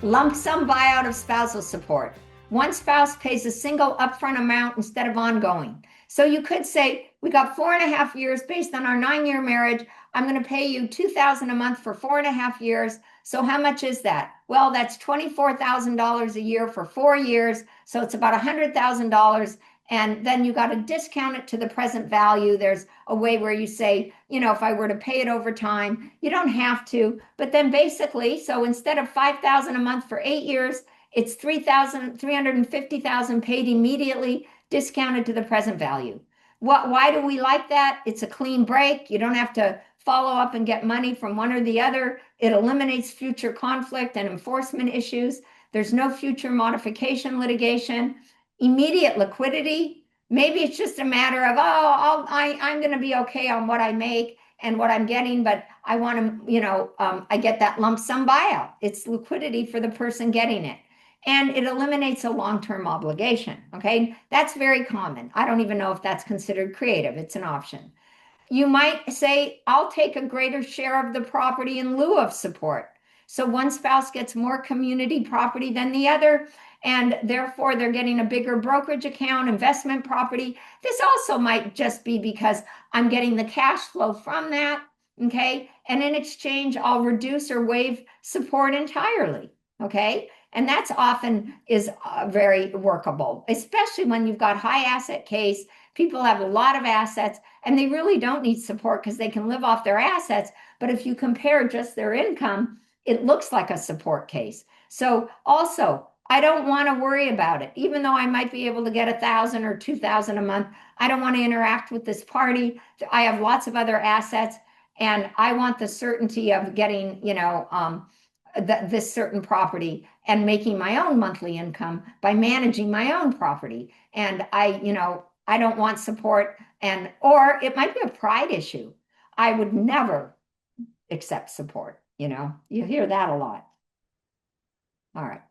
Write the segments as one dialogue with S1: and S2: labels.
S1: Lump sum buyout of spousal support. One spouse pays a single upfront amount instead of ongoing. So you could say, we got 4.5 years based on our 9-year marriage. I'm going to pay you $2,000 a month for 4.5 years. So how much is that? Well, that's $24,000 a year for 4 years. So it's about $100,000. And then you got to discount it to the present value. There's a way where you say, if I were to pay it over time, you don't have to. But then basically, so instead of $5,000 a month for 8 years, it's $350,000 paid immediately, discounted to the present value. Why do we like that? It's a clean break. You don't have to follow up and get money from one or the other. It eliminates future conflict and enforcement issues. There's no future modification litigation. Immediate liquidity. Maybe it's just a matter of, I'm going to be okay on what I make and what I'm getting, but I want to, I get that lump sum buyout. It's liquidity for the person getting it. And it eliminates a long-term obligation, okay? That's very common. I don't even know if that's considered creative. It's an option. You might say, I'll take a greater share of the property in lieu of support. So one spouse gets more community property than the other, and therefore they're getting a bigger brokerage account, investment property. This also might just be because I'm getting the cash flow from that, okay? And in exchange, I'll reduce or waive support entirely, okay? And that's often is very workable, especially when you've got high asset case, people have a lot of assets, and they really don't need support because they can live off their assets. But if you compare just their income, it looks like a support case. So also, I don't want to worry about it. Even though I might be able to get $1,000 or $2,000 a month, I don't want to interact with this party. I have lots of other assets, and I want the certainty of getting, this certain property and making my own monthly income by managing my own property. And I don't want support, or it might be a pride issue. I would never accept support. You hear that a lot. All right.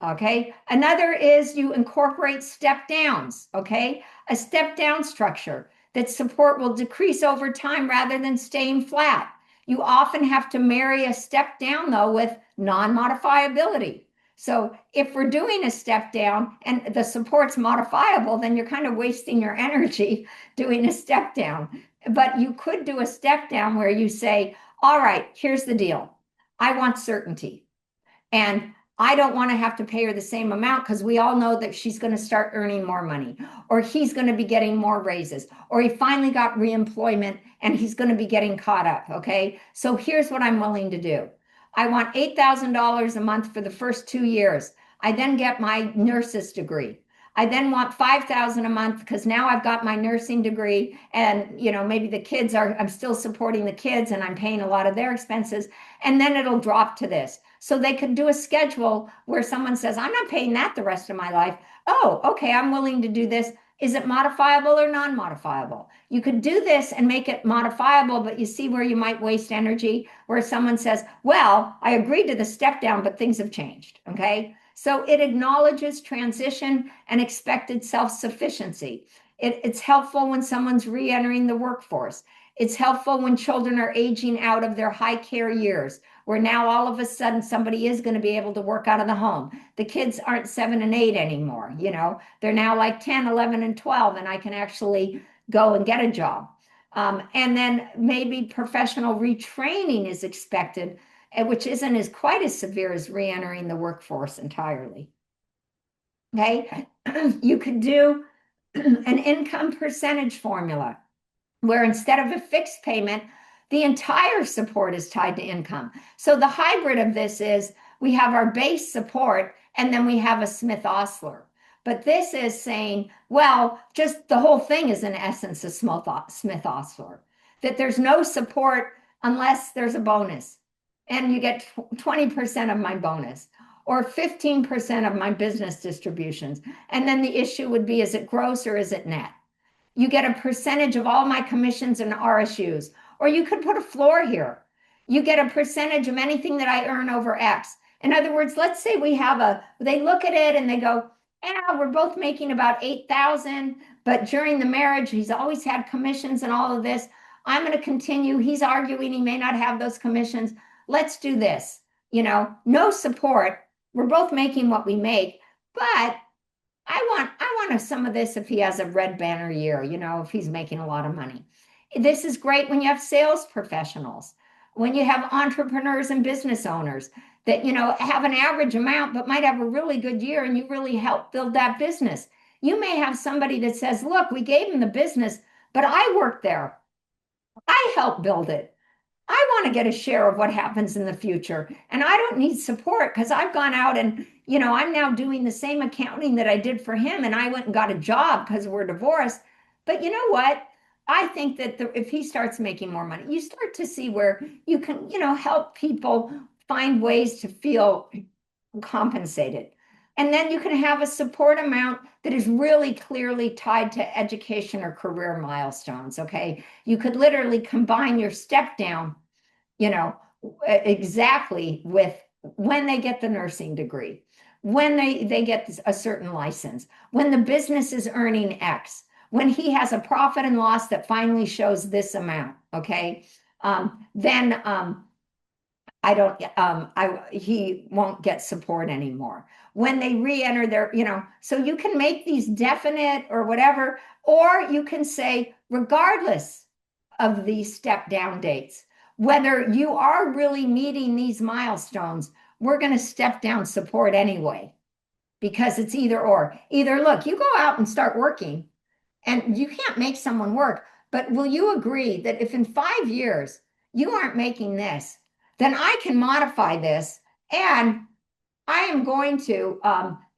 S1: Okay. Another is you incorporate step downs. Okay. A step down structure that support will decrease over time rather than staying flat. You often have to marry a step down, though, with non-modifiability. So if we're doing a step down and the support's modifiable, then you're kind of wasting your energy doing a step down. But you could do a step down where you say, all right, here's the deal. I want certainty. And I don't want to have to pay her the same amount because we all know that she's going to start earning more money, or he's going to be getting more raises, or he finally got reemployment and he's going to be getting caught up. Okay. So here's what I'm willing to do. I want $8,000 a month for the first 2 years. I then get my nurse's degree. I then want $5,000 a month because now I've got my nursing degree, and maybe the kids I'm still supporting the kids and I'm paying a lot of their expenses, and then it'll drop to this. So they could do a schedule where someone says, I'm not paying that the rest of my life. Oh, okay, I'm willing to do this. Is it modifiable or non-modifiable? You could do this and make it modifiable, but you see where you might waste energy, where someone says, well, I agreed to the step down, but things have changed, okay? So it acknowledges transition and expected self-sufficiency. It's helpful when someone's re-entering the workforce. It's helpful when children are aging out of their high care years, where now all of a sudden somebody is going to be able to work out of the home. The kids aren't 7 and 8 anymore. They're now like 10, 11, and 12, and I can actually go and get a job. And then maybe professional retraining is expected, which isn't quite as severe as re-entering the workforce entirely. Okay, you could do an income percentage formula where instead of a fixed payment, the entire support is tied to income. So the hybrid of this is we have our base support and then we have a Smith-Ostler. But this is saying, well, just the whole thing is in essence a Smith-Ostler, that there's no support unless there's a bonus. And you get 20% of my bonus or 15% of my business distributions. And then the issue would be, is it gross or is it net? You get a percentage of all my commissions and RSUs, or you could put a floor here. You get a percentage of anything that I earn over X. In other words, let's say they look at it and they go, we're both making about 8,000, but during the marriage, he's always had commissions and all of this. I'm going to continue. He's arguing he may not have those commissions. let's do this. No support. We're both making what we make, but I want some of this if he has a red banner year, if he's making a lot of money. This is great when you have sales professionals, when you have entrepreneurs and business owners that, have an average amount, but might have a really good year and you really help build that business. You may have somebody that says, look, we gave him the business, but I worked there. I helped build it. I want to get a share of what happens in the future. And I don't need support because I've gone out and, I'm now doing the same accounting that I did for him. And I went and got a job because we're divorced. But you know what? I think that if he starts making more money, you start to see where you can, help people find ways to feel compensated. And then you can have a support amount that is really clearly tied to education or career milestones. Okay. You could literally combine your step down, exactly with when they get the nursing degree, when they get a certain license, when the business is earning X, when he has a profit and loss that finally shows this amount. Okay. Then he won't get support anymore. When they re-enter so you can make these definite or whatever, or you can say, regardless of these step down dates, whether you are really meeting these milestones, we're going to step down support anyway, because it's either or. Either, look, you go out and start working, and you can't make someone work, but will you agree that if in 5 years you aren't making this, then I can modify this and I am going to,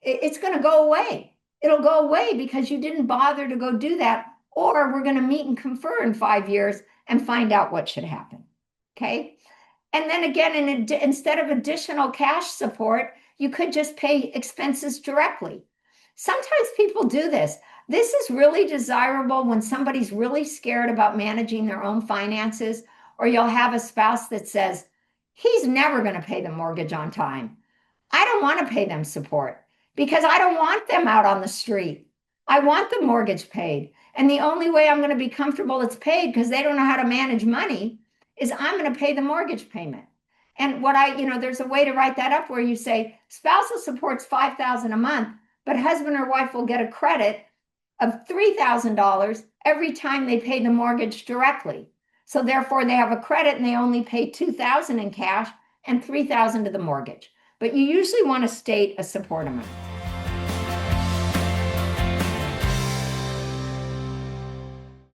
S1: it's going to go away. It'll go away because you didn't bother to go do that. Or we're going to meet and confer in 5 years and find out what should happen. Okay. And then again, instead of additional cash support, you could just pay expenses directly. Sometimes people do this. This is really desirable when somebody's really scared about managing their own finances, or you'll have a spouse that says, he's never going to pay the mortgage on time. I don't want to pay them support because I don't want them out on the street. I want the mortgage paid. And the only way I'm going to be comfortable it's paid because they don't know how to manage money is I'm going to pay the mortgage payment. And there's a way to write that up where you say spousal support's $5,000 a month, but husband or wife will get a credit of $3,000 every time they pay the mortgage directly. So therefore they have a credit and they only pay $2,000 in cash and $3,000 to the mortgage. But you usually want to state a support amount.